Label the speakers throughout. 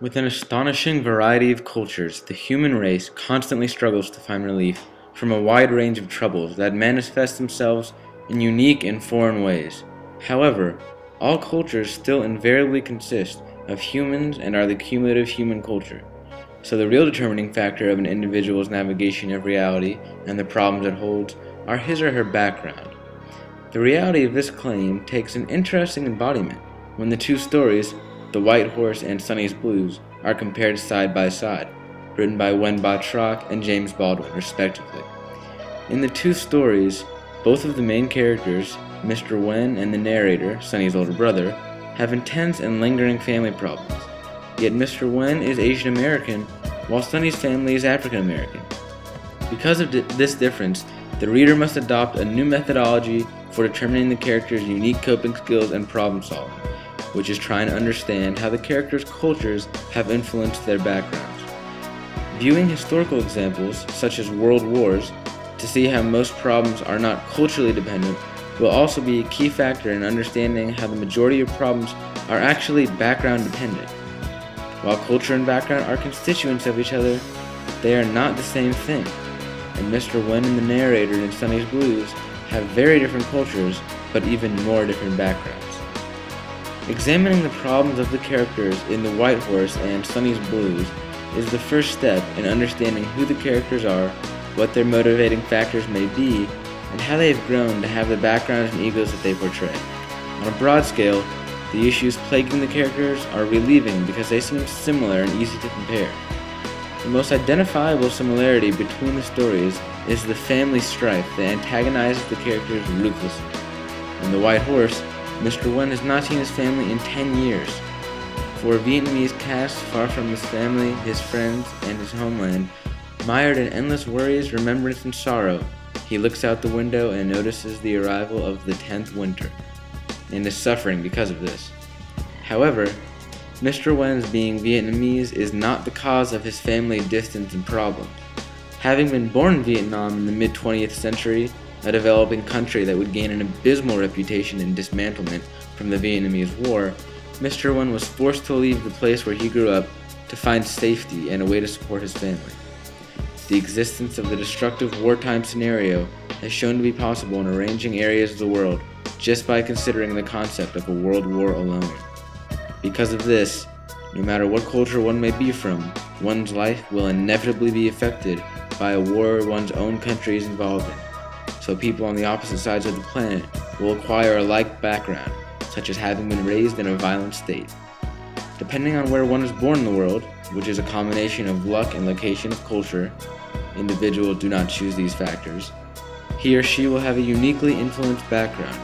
Speaker 1: With an astonishing variety of cultures, the human race constantly struggles to find relief from a wide range of troubles that manifest themselves in unique and foreign ways. However, all cultures still invariably consist of humans and are the cumulative human culture. So the real determining factor of an individual's navigation of reality and the problems it holds are his or her background. The reality of this claim takes an interesting embodiment when the two stories, The White Horse and Sonny's Blues, are compared side by side, written by Wen Ba-troc and James Baldwin, respectively. In the two stories, both of the main characters, Mr. Wen and the narrator, Sonny's older brother, have intense and lingering family problems. Yet Mr. Wen is Asian American, while Sonny's family is African American. Because of this difference, the reader must adopt a new methodology for determining the character's unique coping skills and problem solving, which is trying to understand how the characters' cultures have influenced their backgrounds. Viewing historical examples, such as world wars, to see how most problems are not culturally dependent will also be a key factor in understanding how the majority of problems are actually background dependent. While culture and background are constituents of each other, they are not the same thing, and Mr. Wen and the narrator in Sonny's Blues have very different cultures, but even more different backgrounds. Examining the problems of the characters in The White Horse and Sonny's Blues is the first step in understanding who the characters are, what their motivating factors may be, and how they have grown to have the backgrounds and egos that they portray. On a broad scale, the issues plaguing the characters are relieving because they seem similar and easy to compare. The most identifiable similarity between the stories is the family strife that antagonizes the characters ruthlessly. In The White Horse, Mr. Wen has not seen his family in 10 years. For a Vietnamese cast far from his family, his friends, and his homeland, mired in endless worries, remembrance, and sorrow, he looks out the window and notices the arrival of the 10th winter, and is suffering because of this. However, Mr. Wen's being Vietnamese is not the cause of his family distance and problems. Having been born in Vietnam in the mid-20th century, a developing country that would gain an abysmal reputation in dismantlement from the Vietnamese War, Mr. Wen was forced to leave the place where he grew up to find safety and a way to support his family. The existence of the destructive wartime scenario has shown to be possible in arranging areas of the world just by considering the concept of a world war alone. Because of this, no matter what culture one may be from, one's life will inevitably be affected by a war one's own country is involved in. So people on the opposite sides of the planet will acquire a like background, such as having been raised in a violent state. Depending on where one is born in the world, which is a combination of luck and location of culture, individuals do not choose these factors, he or she will have a uniquely influenced background.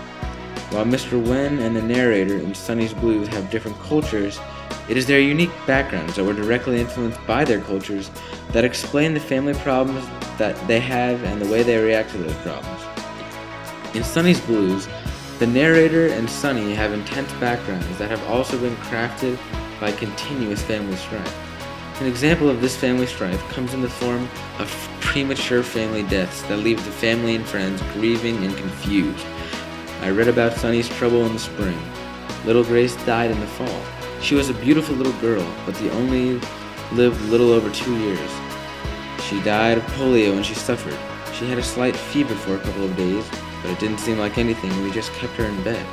Speaker 1: While Mr. Wen and the narrator in Sonny's Blues have different cultures, it is their unique backgrounds that were directly influenced by their cultures that explain the family problems that they have and the way they react to those problems. In Sonny's Blues, the narrator and Sonny have intense backgrounds that have also been crafted by continuous family strife. An example of this family strife comes in the form of premature family deaths that leave the family and friends grieving and confused. I read about Sonny's trouble in the spring. Little Grace died in the fall. She was a beautiful little girl, but they only lived little over 2 years. She died of polio and she suffered. She had a slight fever for a couple of days, but it didn't seem like anything and we just kept her in bed.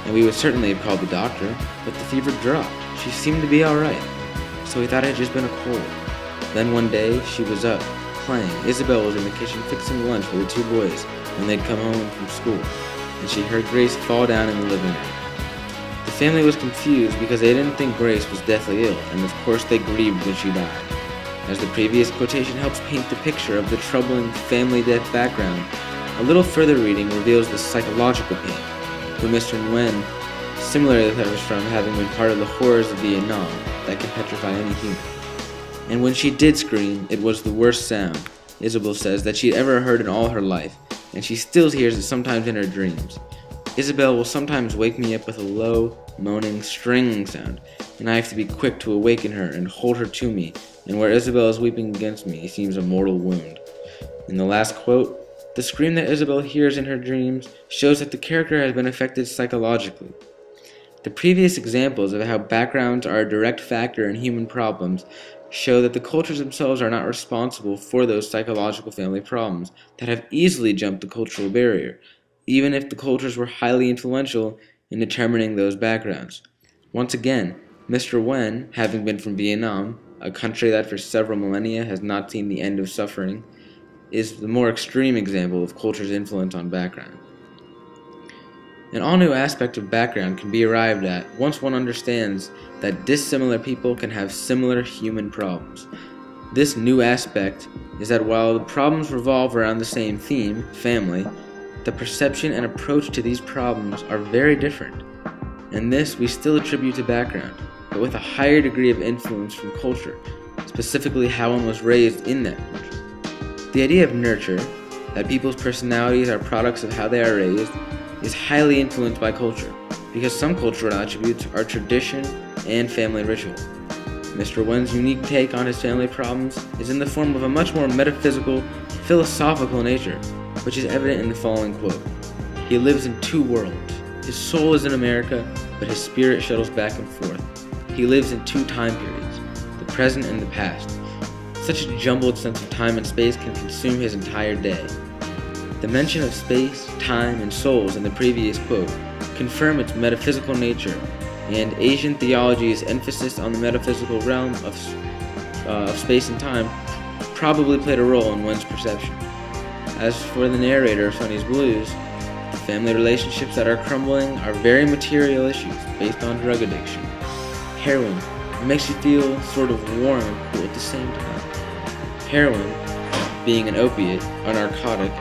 Speaker 1: And we would certainly have called the doctor, but the fever dropped. She seemed to be alright, so we thought it had just been a cold. Then one day, she was up, playing. Isabel was in the kitchen fixing lunch for the two boys when they'd come home from school, and she heard Grace fall down in the living room. The family was confused because they didn't think Grace was deathly ill, and of course they grieved when she died. As the previous quotation helps paint the picture of the troubling family death background, a little further reading reveals the psychological pain, who Mr. Wen similarly suffers from having been part of the horrors of Vietnam that can petrify any human. And when she did scream, it was the worst sound, Isabel says, that she'd ever heard in all her life, and she still hears it sometimes in her dreams. Isabel will sometimes wake me up with a low, moaning, stringing sound, and I have to be quick to awaken her and hold her to me, and where Isabel is weeping against me seems a mortal wound. In the last quote, the scream that Isabel hears in her dreams shows that the character has been affected psychologically. The previous examples of how backgrounds are a direct factor in human problems show that the cultures themselves are not responsible for those psychological family problems that have easily jumped the cultural barrier, even if the cultures were highly influential in determining those backgrounds. Once again, Mr. Wen, having been from Vietnam, a country that for several millennia has not seen the end of suffering, is the more extreme example of culture's influence on background. An all-new aspect of background can be arrived at once one understands that dissimilar people can have similar human problems. This new aspect is that while the problems revolve around the same theme, family, the perception and approach to these problems are very different. And this we still attribute to background, but with a higher degree of influence from culture, specifically how one was raised in that culture. The idea of nurture, that people's personalities are products of how they are raised, is highly influenced by culture, because some cultural attributes are tradition and family ritual. Mr. Wen's unique take on his family problems is in the form of a much more metaphysical, philosophical nature, which is evident in the following quote. He lives in two worlds. His soul is in America, but his spirit shuttles back and forth. He lives in two time periods, the present and the past. Such a jumbled sense of time and space can consume his entire day. The mention of space, time, and souls in the previous quote confirm its metaphysical nature, and Asian theology's emphasis on the metaphysical realm of space and time probably played a role in Wen's perception. As for the narrator of Sonny's Blues, the family relationships that are crumbling are very material issues based on drug addiction. Heroin, it makes you feel sort of warm and cool at the same time. Heroin, being an opiate, a narcotic,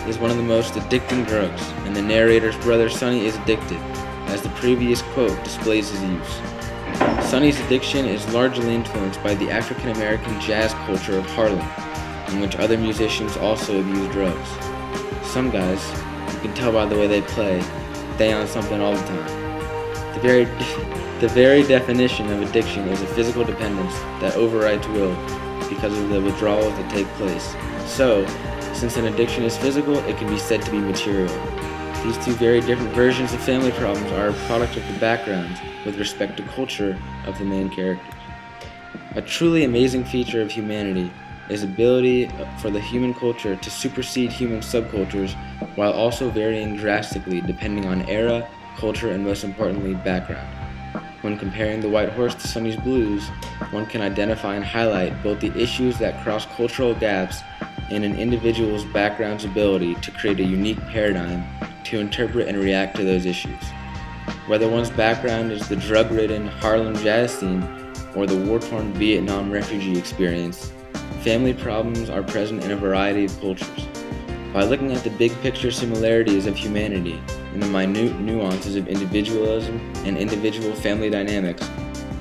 Speaker 1: is one of the most addicting drugs, and the narrator's brother Sonny is addicted, as the previous quote displays his use. Sonny's addiction is largely influenced by the African American jazz culture of Harlem, in which other musicians also abuse drugs. Some guys, you can tell by the way they play, they on something all the time. The very definition of addiction is a physical dependence that overrides will because of the withdrawals that take place. So, since an addiction is physical, it can be said to be material. These two very different versions of family problems are a product of the background with respect to culture of the main characters. A truly amazing feature of humanity is the ability for the human culture to supersede human subcultures while also varying drastically depending on era, culture, and most importantly, background. When comparing The White Horse to Sonny's Blues, one can identify and highlight both the issues that cross cultural gaps and an individual's background's ability to create a unique paradigm to interpret and react to those issues. Whether one's background is the drug-ridden Harlem jazz scene or the war-torn Vietnam refugee experience, family problems are present in a variety of cultures. By looking at the big picture similarities of humanity and the minute nuances of individualism and individual family dynamics,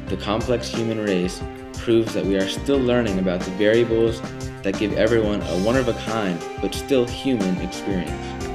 Speaker 1: the complex human race proves that we are still learning about the variables that give everyone a one-of-a-kind but still human experience.